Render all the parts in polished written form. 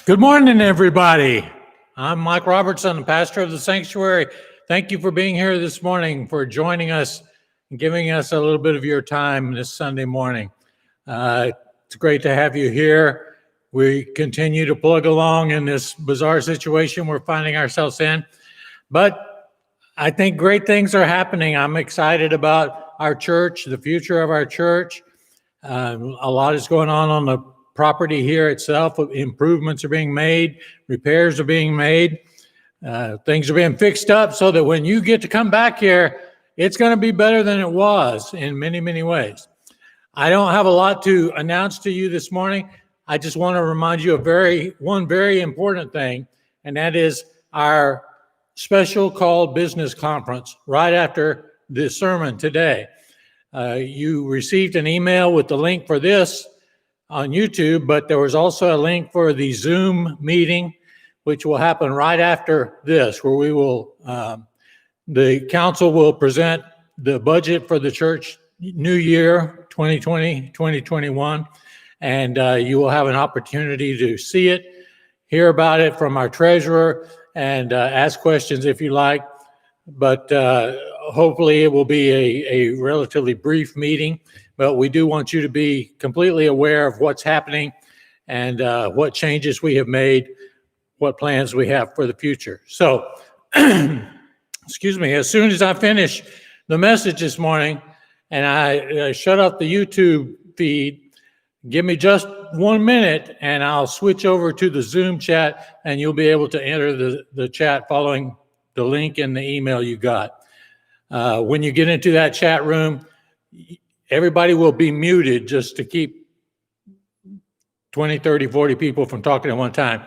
Good morning, everybody. I'm Mike Robertson, the pastor of the sanctuary Thank you for being here this morning, for joining us and giving us a little bit of your time this Sunday morning. It's great to have you here. We continue to plug along in this bizarre situation we're finding ourselves in, but I think great things are happening. I'm excited about our church, the future of our church. A lot is going on the property here itself. Improvements are being made, repairs are being made. Things are being fixed up so that when you get to come back here, it's going to be better than it was in many, many ways. I don't have a lot to announce to you this morning. I just want to remind you of one very important thing, and that is our special called business conference right after the sermon today. You received an email with the link for this on YouTube, but there was also a link for the Zoom meeting, which will happen right after this, where we will, the council will present the budget for the church new year, 2020, 2021, and you will have an opportunity to see it, hear about it from our treasurer, and ask questions if you like. But hopefully it will be a relatively brief meeting, but we do want you to be completely aware of what's happening and what changes we have made, what plans we have for the future. So, excuse me, as soon as I finish the message this morning and I shut off the YouTube feed, give me just 1 minute and I'll switch over to the Zoom chat and you'll be able to enter the chat following the link in the email you got. When you get into that chat room, everybody will be muted just to keep 20, 30, 40 people from talking at one time.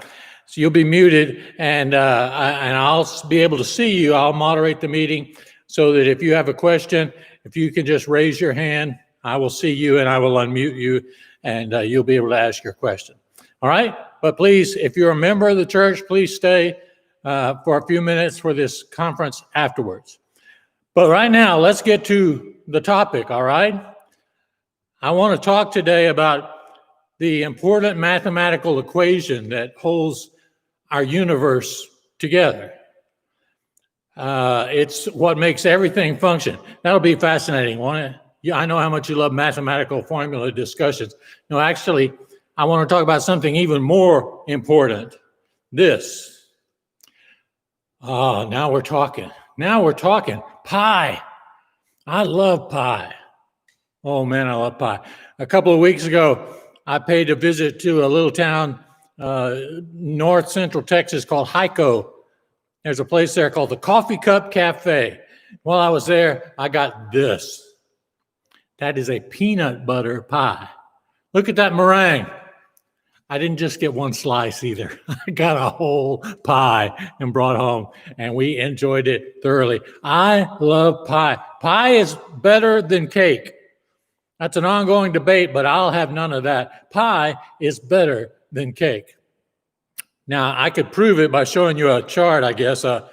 So you'll be muted, and I'll be able to see you. I'll moderate the meeting so that if you have a question, if you can just raise your hand, I will see you and I will unmute you, and you'll be able to ask your question. All right? But please, if you're a member of the church, please stay for a few minutes for this conference afterwards. But right now, let's get to the topic, all right? I want to talk today about the important mathematical equation that holds our universe together. It's what makes everything function. That'll be fascinating, won't it? Yeah, I know how much you love mathematical formula discussions. No, actually, I want to talk about something even more important. This. Now we're talking. Now we're talking. Pie. I love pie. Oh, man, I love pie. A couple of weeks ago, I paid a visit to a little town north central Texas called Hyco. There's a place there called the Coffee Cup Cafe. While I was there, I got this. That is a peanut butter pie. Look at that meringue. I didn't just get one slice either. I got a whole pie and brought home, and we enjoyed it thoroughly. I love pie. Pie is better than cake. That's an ongoing debate, but I'll have none of that. Pie is better than cake. Now, I could prove it by showing you a chart, I guess, a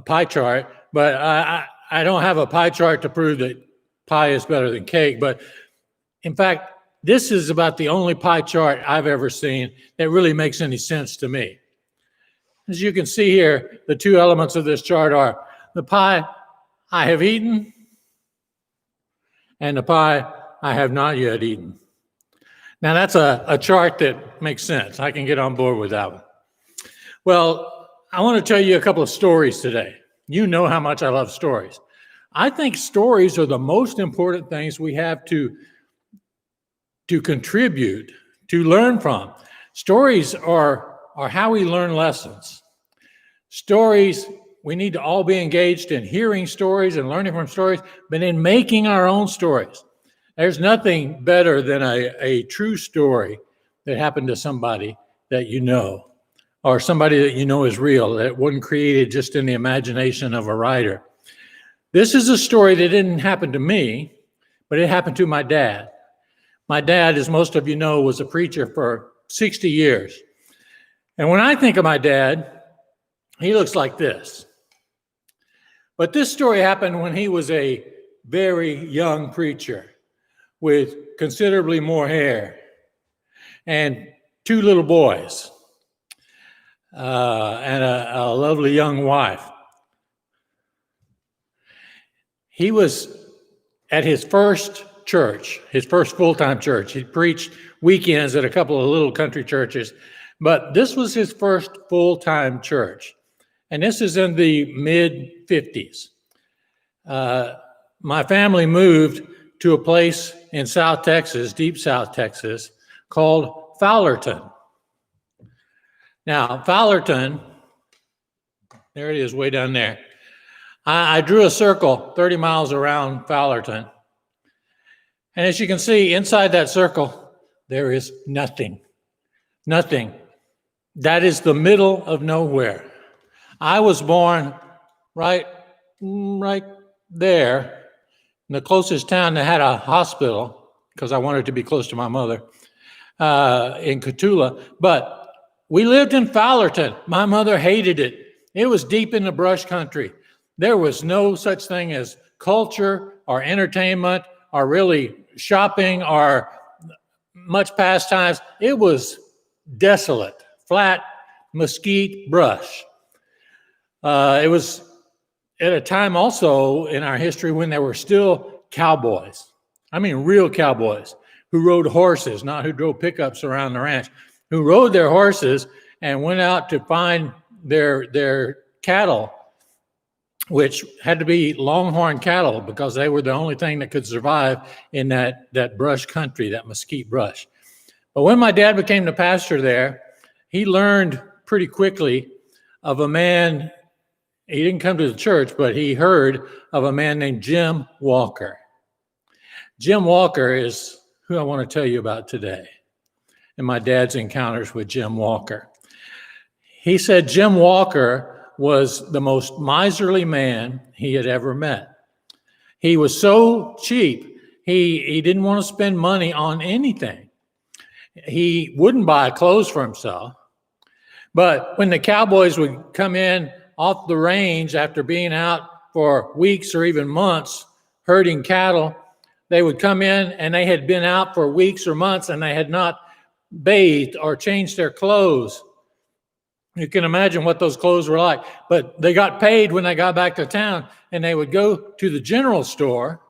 pie chart, but I don't have a pie chart to prove that pie is better than cake. But in fact, this is about the only pie chart I've ever seen that really makes any sense to me. As you can see here, the two elements of this chart are the pie I have eaten and the pie I have not yet eaten. Now, that's a chart that makes sense. I can get on board with that one. Well, I want to tell you a couple of stories today. You know how much I love stories. I think stories are the most important things we have to contribute, to learn from. Stories are how we learn lessons. Stories, we need to all be engaged in hearing stories and learning from stories, but in making our own stories. There's nothing better than a true story that happened to somebody that you know, or somebody that you know is real, that wasn't created just in the imagination of a writer. This is a story that didn't happen to me, but it happened to my dad. My dad, as most of you know, was a preacher for 60 years. And when I think of my dad, he looks like this. But this story happened when he was a very young preacher with considerably more hair and two little boys and a lovely young wife. He was at his first church, his first full-time church. He preached weekends at a couple of little country churches, but this was his first full-time church. And this is in the mid-50s. My family moved to a place in South Texas, deep South Texas, called Fowlerton. Now, Fowlerton, there it is way down there. I drew a circle 30 miles around Fowlerton. And as you can see, inside that circle, there is nothing. Nothing. That is the middle of nowhere. I was born right there, in the closest town that had a hospital, because I wanted to be close to my mother, in Cotulla. But we lived in Fowlerton. My mother hated it. It was deep in the brush country. There was no such thing as culture or entertainment or really shopping or much pastimes. It was desolate, flat, mesquite brush. It was at a time also in our history when there were still cowboys. I mean, real cowboys who rode horses, not who drove pickups around the ranch, who rode their horses and went out to find their cattle, which had to be longhorn cattle because they were the only thing that could survive in that brush country, that mesquite brush. But when my dad became the pastor there, he learned pretty quickly of a man. He didn't come to the church, but he heard of a man named Jim Walker. Jim Walker is who I want to tell you about today, and my dad's encounters with Jim Walker. He said Jim Walker was the most miserly man he had ever met. He was so cheap, he didn't want to spend money on anything. He wouldn't buy clothes for himself. But when the cowboys would come in off the range after being out for weeks or even months herding cattle, they would come in and they had been out for weeks or months and they had not bathed or changed their clothes. You can imagine what those clothes were like. But they got paid when they got back to town, and they would go to the general store,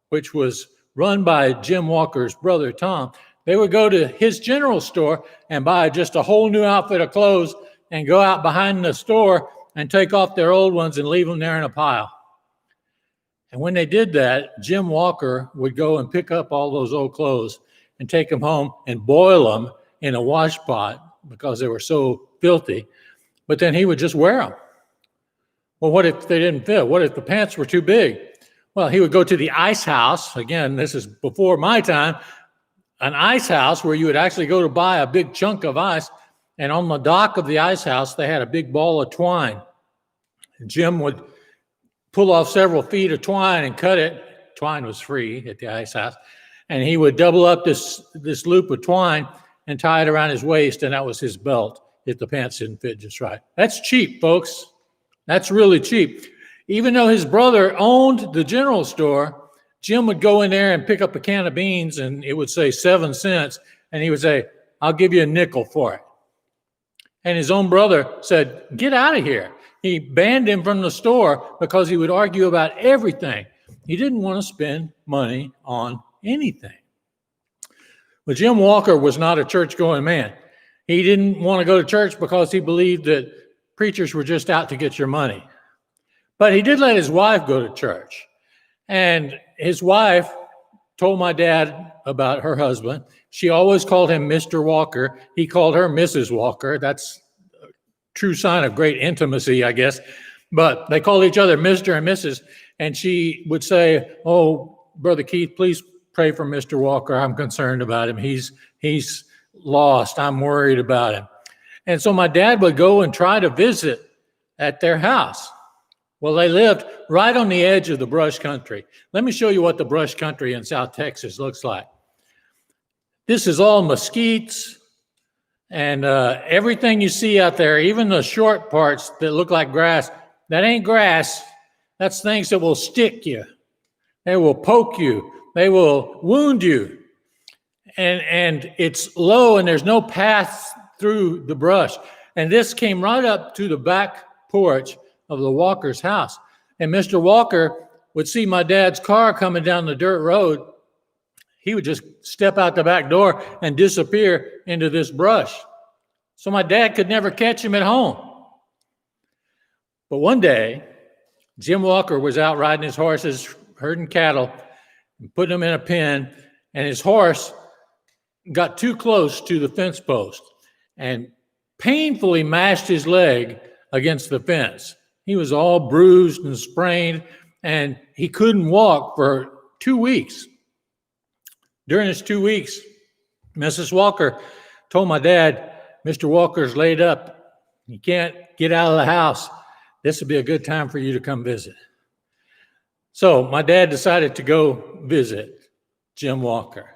which was run by Jim Walker's brother, Tom. They would go to his general store and buy just a whole new outfit of clothes and go out behind the store and take off their old ones and leave them there in a pile. And when they did that, Jim Walker would go and pick up all those old clothes and take them home and boil them in a wash pot because they were so filthy. But then he would just wear them. Well, what if they didn't fit? What if the pants were too big? Well, he would go to the ice house. Again, this is before my time. An ice house where you would actually go to buy a big chunk of ice. And on the dock of the ice house, they had a big ball of twine. Jim would pull off several feet of twine and cut it. Twine was free at the ice house. And he would double up this loop of twine and tie it around his waist, and that was his belt if the pants didn't fit just right. That's cheap, folks. That's really cheap. Even though his brother owned the general store, Jim would go in there and pick up a can of beans, and it would say 7 cents, and he would say, "I'll give you a nickel for it." And his own brother said, "Get out of here." He banned him from the store because he would argue about everything. He didn't want to spend money on anything. But Jim Walker was not a church-going man. He didn't want to go to church because he believed that preachers were just out to get your money. But he did let his wife go to church. And his wife told my dad about her husband. She always called him Mr. Walker. He called her Mrs. Walker. That's a true sign of great intimacy, I guess. But they called each other Mr. and Mrs. And she would say, "Oh, Brother Keith, please pray for Mr. Walker. I'm concerned about him. He's lost. I'm worried about him." And so my dad would go and try to visit at their house. Well, they lived right on the edge of the brush country. Let me show you what the brush country in South Texas looks like. This is all mesquites and everything you see out there, even the short parts that look like grass, that ain't grass. That's things that will stick you. They will poke you. They will wound you. And it's low and there's no path through the brush. And this came right up to the back porch of the Walker's house. And Mr. Walker would see my dad's car coming down the dirt road, he would just step out the back door and disappear into this brush. So my dad could never catch him at home. But one day, Jim Walker was out riding his horses, herding cattle, and putting them in a pen, and his horse got too close to the fence post and painfully mashed his leg against the fence. He was all bruised and sprained, and he couldn't walk for 2 weeks. During his 2 weeks, Mrs. Walker told my dad, Mr. Walker's laid up. He can't get out of the house. This would be a good time for you to come visit. So my dad decided to go visit Jim Walker.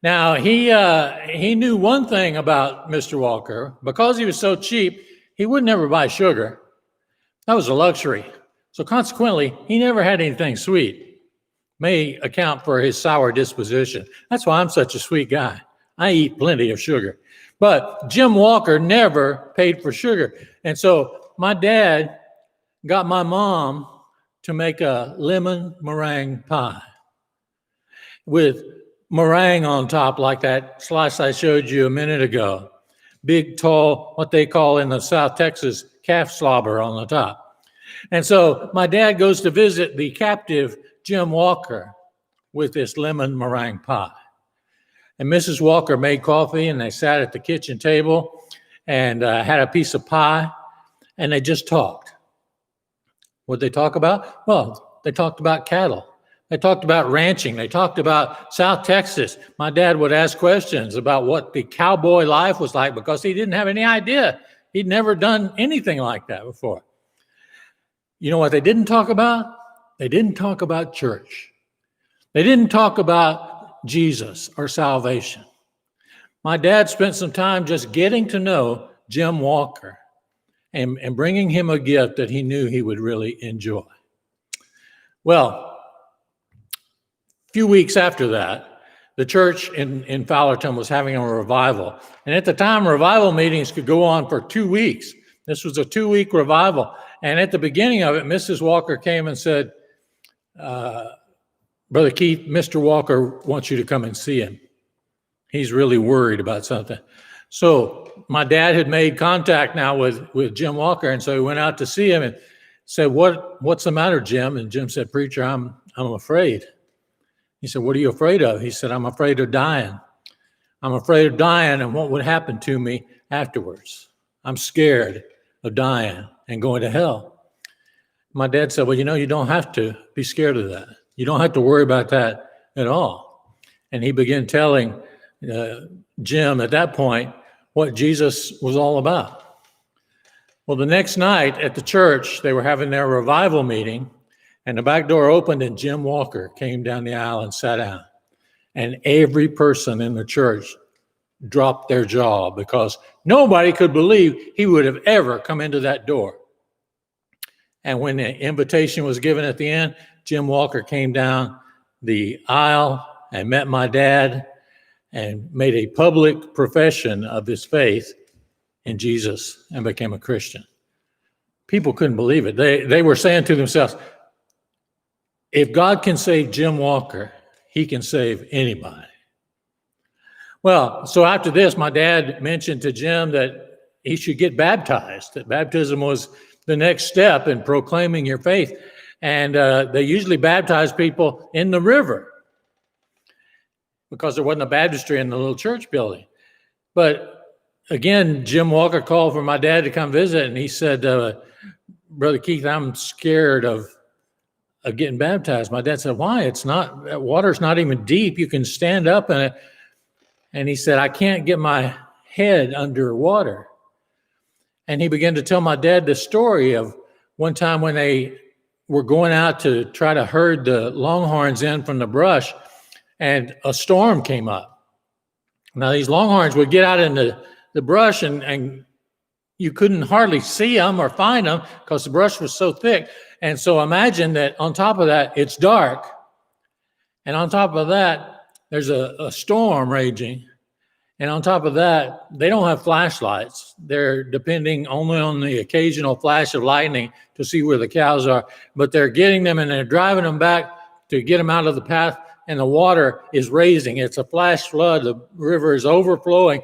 Now, he knew one thing about Mr. Walker. Because he was so cheap, he would never buy sugar. That was a luxury. So consequently, he never had anything sweet. May account for his sour disposition. That's why I'm such a sweet guy. I eat plenty of sugar. But Jim Walker never paid for sugar. And so my dad got my mom to make a lemon meringue pie with meringue on top, like that slice I showed you a minute ago. Big, tall, what they call in the South Texas, calf slobber on the top. And so my dad goes to visit the captive Jim Walker with this lemon meringue pie. And Mrs. Walker made coffee, and they sat at the kitchen table and had a piece of pie, and they just talked. What did they talk about? Well, they talked about cattle. They talked about ranching. They talked about South Texas. My dad would ask questions about what the cowboy life was like because he didn't have any idea. He'd never done anything like that before. You know what they didn't talk about? They didn't talk about church. They didn't talk about Jesus or salvation. My dad spent some time just getting to know Jim Walker and bringing him a gift that he knew he would really enjoy. Well, a few weeks after that, the church in Fowlerton was having a revival. And at the time, revival meetings could go on for 2 weeks. This was a 2-week revival. And at the beginning of it, Mrs. Walker came and said, Brother Keith, Mr. Walker wants you to come and see him. He's really worried about something. So my dad had made contact now with Jim Walker, and so he went out to see him and said, what's the matter, Jim? And Jim said, Preacher, I'm afraid. He said, what are you afraid of? He said, I'm afraid of dying. I'm afraid of dying and what would happen to me afterwards. I'm scared of dying and going to hell. My dad said, well, you don't have to be scared of that. You don't have to worry about that at all. And he began telling Jim at that point what Jesus was all about. Well, the next night at the church, they were having their revival meeting, and the back door opened and Jim Walker came down the aisle and sat down. And every person in the church dropped their jaw because nobody could believe he would have ever come into that door. And when the invitation was given at the end, Jim Walker came down the aisle and met my dad and made a public profession of his faith in Jesus and became a Christian. People couldn't believe it. They were saying to themselves, if God can save Jim Walker, he can save anybody. Well, so after this, my dad mentioned to Jim that he should get baptized, that baptism was the next step in proclaiming your faith. And they usually baptize people in the river because there wasn't a baptistry in the little church building. But again, Jim Walker called for my dad to come visit, and he said, Brother Keith, I'm scared of getting baptized. My dad said, why? Water's not even deep. You can stand up in it. And he said, I can't get my head under water. And he began to tell my dad the story of one time when they were going out to try to herd the longhorns in from the brush, and a storm came up. Now, these longhorns would get out in the brush, and you couldn't hardly see them or find them because the brush was so thick. And so imagine that on top of that, it's dark. And on top of that, there's a storm raging. And on top of that, they don't have flashlights. They're depending only on the occasional flash of lightning to see where the cows are. But they're getting them and they're driving them back to get them out of the path, and the water is raising. It's a flash flood. The river is overflowing.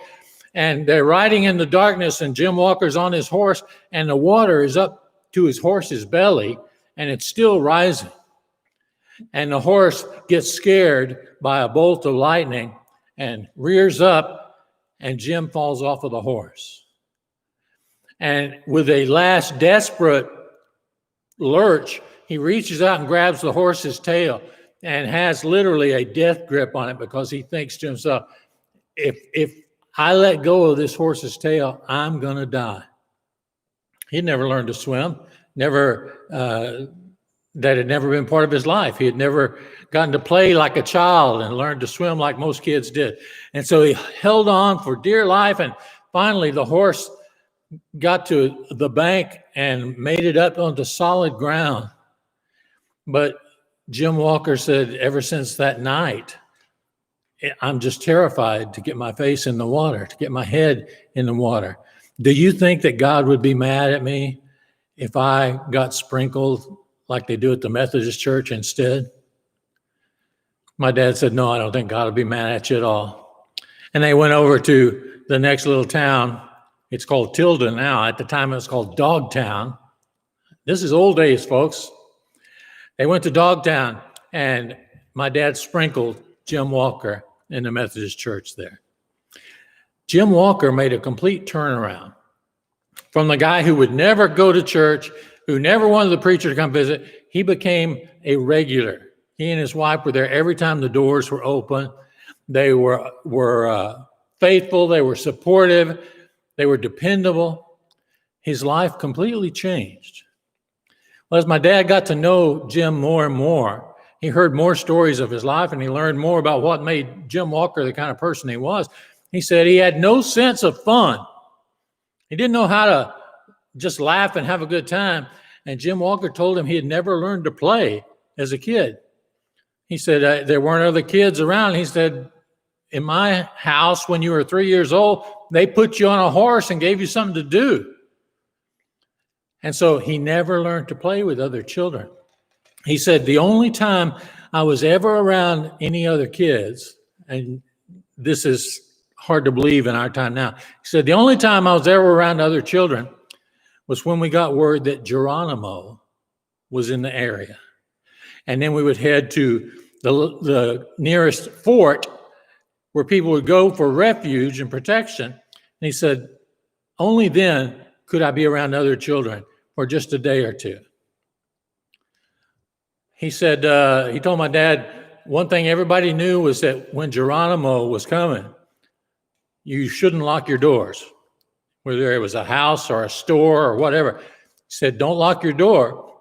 And they're riding in the darkness, and Jim Walker's on his horse, and the water is up to his horse's belly, and it's still rising. And the horse gets scared by a bolt of lightning and rears up, and Jim falls off of the horse. And with a last desperate lurch, he reaches out and grabs the horse's tail and has literally a death grip on it, because he thinks to himself, if I let go of this horse's tail, I'm going to die. He'd never learned to swim, that had never been part of his life. He had never gotten to play like a child and learned to swim like most kids did. And so he held on for dear life, and finally the horse got to the bank and made it up onto solid ground. But Jim Walker said, ever since that night, I'm just terrified to get my face in the water, to get my head in the water. Do you think that God would be mad at me if I got sprinkled like they do at the Methodist church instead? My dad said, no, I don't think God will be mad at you at all. And they went over to the next little town. It's called Tilden now. At the time, it was called Dogtown. This is old days, folks. They went to Dogtown, and my dad sprinkled Jim Walker in the Methodist church there. Jim Walker made a complete turnaround from the guy who would never go to church, who never wanted the preacher to come visit. He became a regular. He and his wife were there every time the doors were open. They were faithful. They were supportive. They were dependable. His life completely changed. Well, as my dad got to know Jim more and more, he heard more stories of his life, and he learned more about what made Jim Walker the kind of person he was. He said he had no sense of fun. He didn't know how to just laugh and have a good time. And Jim Walker told him he had never learned to play as a kid. He said there weren't other kids around. He said, in my house, when you were 3 years old, they put you on a horse and gave you something to do. And so he never learned to play with other children. He said, the only time I was ever around any other kids, and this is hard to believe in our time now. He said, the only time I was ever around other children was when we got word that Geronimo was in the area. And then we would head to the nearest fort where people would go for refuge and protection. And he said, only then could I be around other children for just a day or two. He said, he told my dad, one thing everybody knew was that when Geronimo was coming, you shouldn't lock your doors, whether it was a house or a store or whatever. He said, don't lock your door.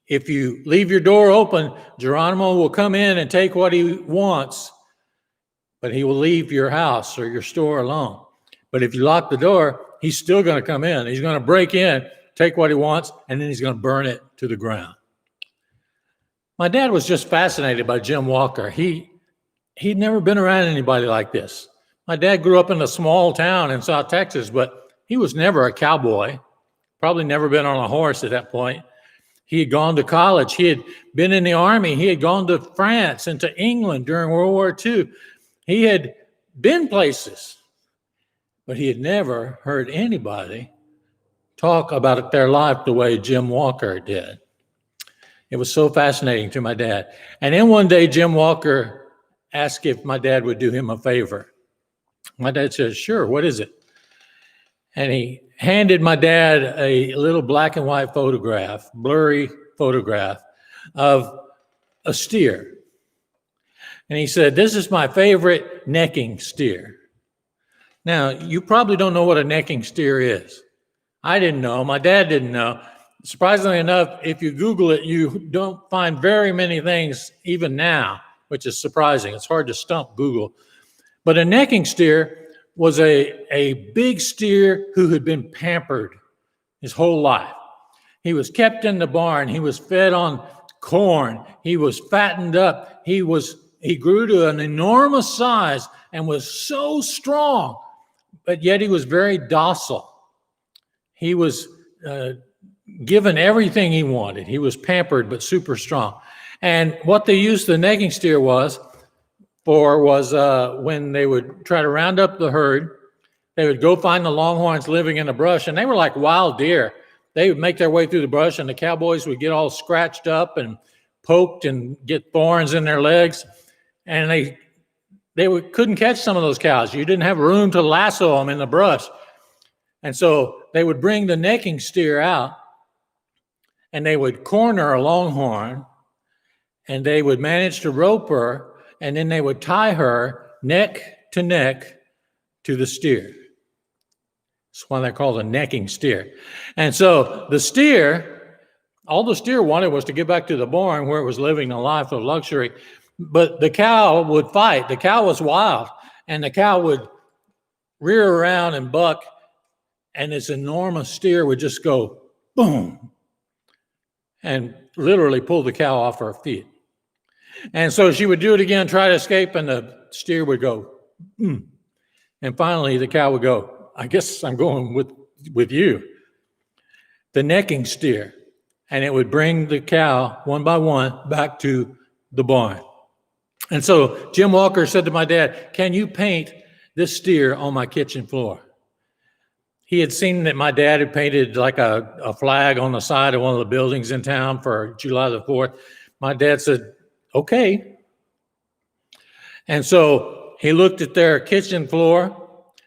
If you leave your door open, Geronimo will come in and take what he wants, but he will leave your house or your store alone. But if you lock the door, he's still going to come in. He's going to break in, take what he wants, and then he's going to burn it to the ground. My dad was just fascinated by Jim Walker. He'd never been around anybody like this. My dad grew up in a small town in South Texas, but he was never a cowboy, probably never been on a horse at that point. He had gone to college. He had been in the army. He had gone to France and to England during World War II. He had been places, but he had never heard anybody talk about their life the way Jim Walker did. It was so fascinating to my dad. And then one day, Jim Walker asked if my dad would do him a favor. My dad said, sure, what is it? And he handed my dad a little black and white photograph, blurry photograph of a steer. And he said, this is my favorite necking steer. Now, you probably don't know what a necking steer is. I didn't know. My dad didn't know. Surprisingly enough, if you Google it, you don't find very many things even now, which is surprising. It's hard to stump Google. But a necking steer was a big steer who had been pampered his whole life. He was kept in the barn. He was fed on corn. He was fattened up. He was he grew to an enormous size and was so strong, but yet he was very docile. He was given everything he wanted. He was pampered, but super strong. And what they used the necking steer was when they would try to round up the herd, they would go find the longhorns living in the brush, and they were like wild deer. They would make their way through the brush, and the cowboys would get all scratched up and poked and get thorns in their legs. And they couldn't catch some of those cows. You didn't have room to lasso them in the brush. And so they would bring the necking steer out, and they would corner a longhorn, and they would manage to rope her, and then they would tie her neck to neck to the steer. That's why they're called a necking steer. And so the steer, all the steer wanted was to get back to the barn where it was living a life of luxury. But the cow would fight. The cow was wild, and the cow would rear around and buck, and this enormous steer would just go boom and literally pull the cow off her feet. And so she would do it again, try to escape, and the steer would go boom. And finally the cow would go, I guess I'm going with you. The necking steer. And it would bring the cow one by one back to the barn. And so Jim Walker said to my dad, can you paint this steer on my kitchen floor? He had seen that my dad had painted like a flag on the side of one of the buildings in town for July the 4th. My dad said, okay. And so he looked at their kitchen floor,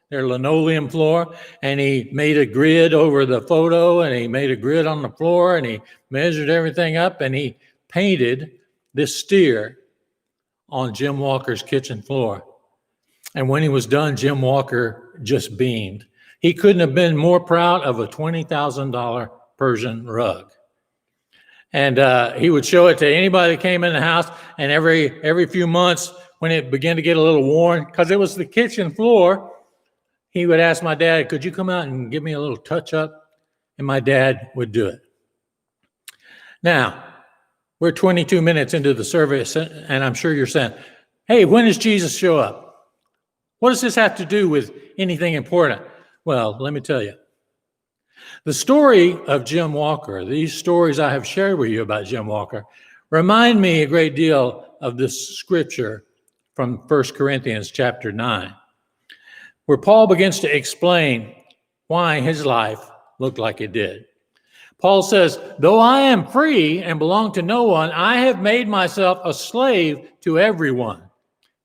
their linoleum floor, and he made a grid over the photo, and he made a grid on the floor, and he measured everything up, and he painted this steer on Jim Walker's kitchen floor. And when he was done, Jim Walker just beamed. He couldn't have been more proud of a $20,000 Persian rug. And he would show it to anybody that came in the house, and every few months when it began to get a little worn, because it was the kitchen floor, he would ask my dad, could you come out and give me a little touch up? And my dad would do it. Now, we're 22 minutes into the service, and I'm sure you're saying, hey, when does Jesus show up? What does this have to do with anything important? Well, let me tell you. The story of Jim Walker, these stories I have shared with you about Jim Walker, remind me a great deal of this scripture from 1 Corinthians chapter 9, where Paul begins to explain why his life looked like it did. Paul says, though I am free and belong to no one, I have made myself a slave to everyone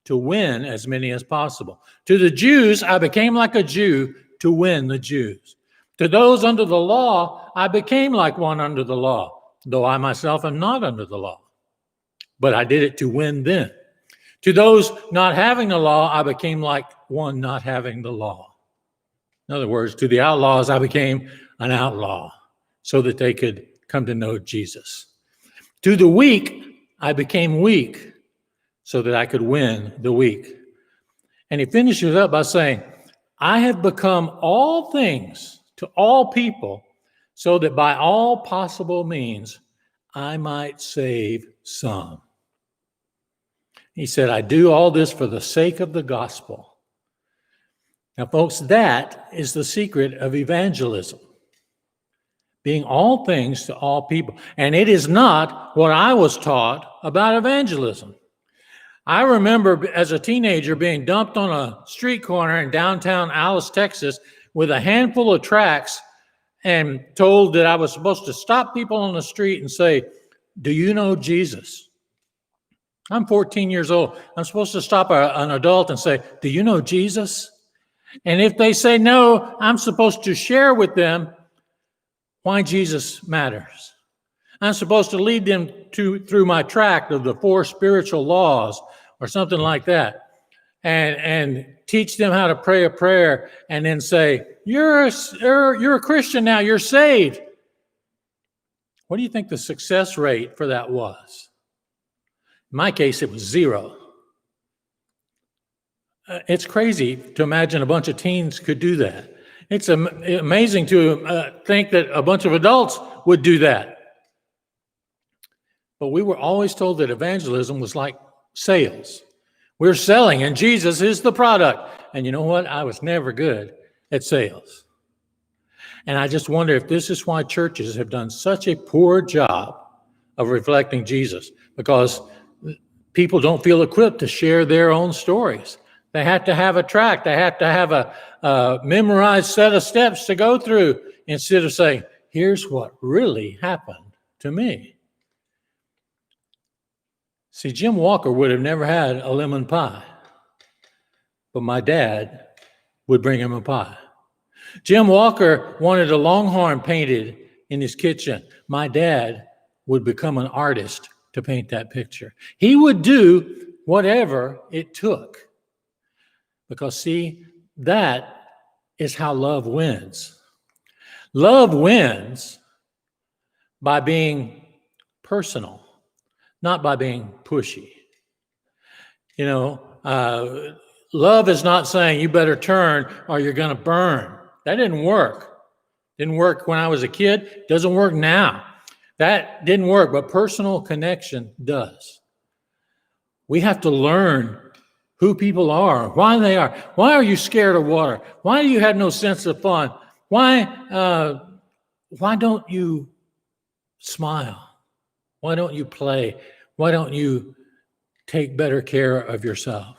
to win as many as possible. To the Jews, I became like a Jew to win the Jews. To those under the law, I became like one under the law, though I myself am not under the law. But I did it to win them. To those not having the law, I became like one not having the law. In other words, to the outlaws, I became an outlaw so that they could come to know Jesus. To the weak, I became weak so that I could win the weak. And he finishes up by saying, I have become all things to all people so that by all possible means, I might save some. He said, I do all this for the sake of the gospel. Now, folks, that is the secret of evangelism. Being all things to all people. And it is not what I was taught about evangelism. I remember as a teenager being dumped on a street corner in downtown Alice, Texas, with a handful of tracts and told that I was supposed to stop people on the street and say, do you know Jesus? I'm 14 years old. I'm supposed to stop an adult and say, do you know Jesus? And if they say no, I'm supposed to share with them why Jesus matters. I'm supposed to lead them through my tract of the 4 spiritual laws or something like that, and teach them how to pray a prayer, and then say, you're a Christian now, you're saved. What do you think the success rate for that was? In my case, it was 0. It's crazy to imagine a bunch of teens could do that. It's amazing to think that a bunch of adults would do that. But we were always told that evangelism was like Sales. We're selling, and Jesus is the product. And you know what? I was never good at sales. And I just wonder if this is why churches have done such a poor job of reflecting Jesus, because people don't feel equipped to share their own stories. They have to have a track. They have to have a memorized set of steps to go through instead of saying, here's what really happened to me. See, Jim Walker would have never had a lemon pie, but my dad would bring him a pie. Jim Walker wanted a longhorn painted in his kitchen. My dad would become an artist to paint that picture. He would do whatever it took. Because, see, that is how love wins. Love wins by being personal, not by being pushy. You know, love is not saying you better turn or you're going to burn. That didn't work. Didn't work when I was a kid. Doesn't work now. That didn't work, but personal connection does. We have to learn who people are, why they are. Why are you scared of water? Why do you have no sense of fun? Why don't you smile? Why don't you play? Why don't you take better care of yourself?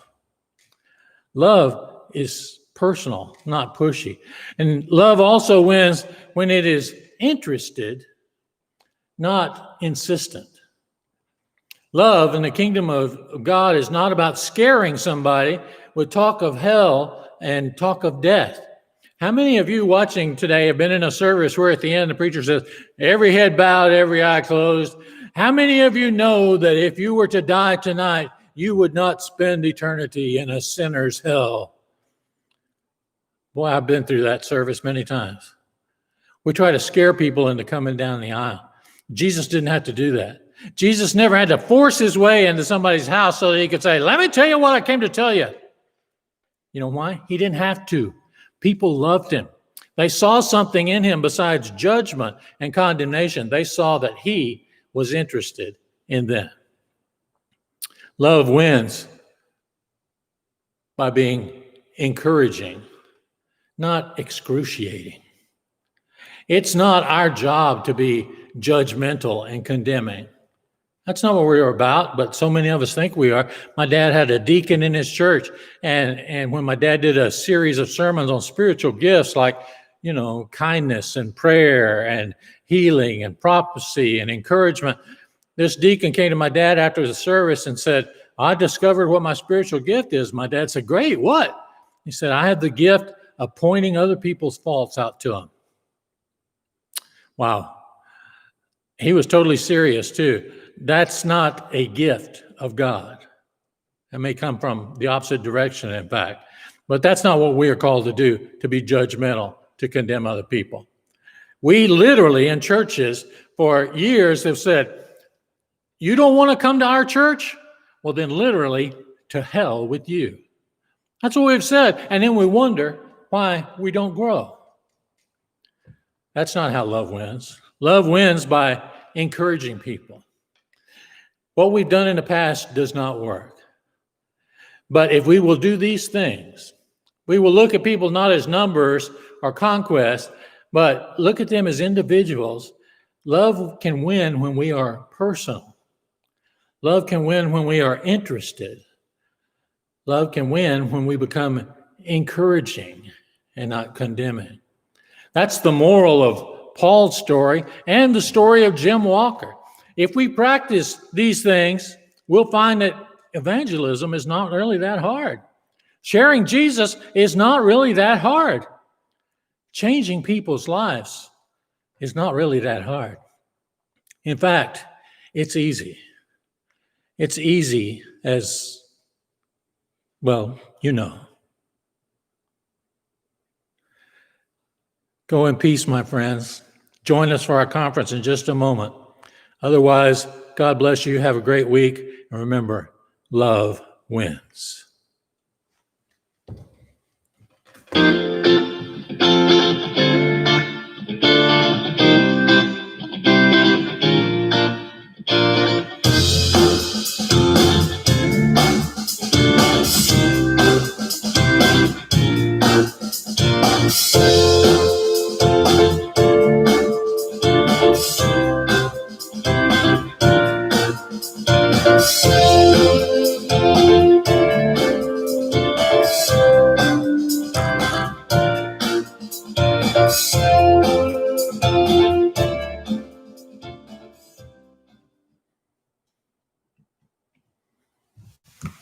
Love is personal, not pushy. And love also wins when it is interested, not insistent. Love in the kingdom of God is not about scaring somebody with talk of hell and talk of death. How many of you watching today have been in a service where at the end the preacher says, every head bowed, every eye closed? How many of you know that if you were to die tonight, you would not spend eternity in a sinner's hell? Boy, I've been through that service many times. We try to scare people into coming down the aisle. Jesus didn't have to do that. Jesus never had to force his way into somebody's house so that he could say, let me tell you what I came to tell you. You know why? He didn't have to. People loved him. They saw something in him besides judgment and condemnation. They saw that he was interested in them. Love wins by being encouraging, not excruciating. It's not our job to be judgmental and condemning. That's not what we're about, but so many of us think we are. My dad had a deacon in his church, and when my dad did a series of sermons on spiritual gifts like, you know, kindness and prayer and healing and prophecy and encouragement, this deacon came to my dad after the service and said, I discovered what my spiritual gift is. My dad said, great, what? He said, I have the gift of pointing other people's faults out to them. Wow. He was totally serious too. That's not a gift of God. It may come from the opposite direction, in fact. But that's not what we are called to do, to be judgmental, to condemn other people. We literally, in churches, for years have said, you don't want to come to our church? Well, then literally, to hell with you. That's what we've said. And then we wonder why we don't grow. That's not how love wins. Love wins by encouraging people. What we've done in the past does not work. But if we will do these things, we will look at people not as numbers or conquest, but look at them as individuals. Love can win when we are personal. Love can win when we are interested. Love can win when we become encouraging and not condemning. That's the moral of Paul's story and the story of Jim Walker. If we practice these things, we'll find that evangelism is not really that hard. Sharing Jesus is not really that hard. Changing people's lives is not really that hard. In fact, it's easy. It's easy as, well, you know. Go in peace, my friends. Join us for our conference in just a moment. Otherwise, God bless you. Have a great week. And remember, love wins. Bye.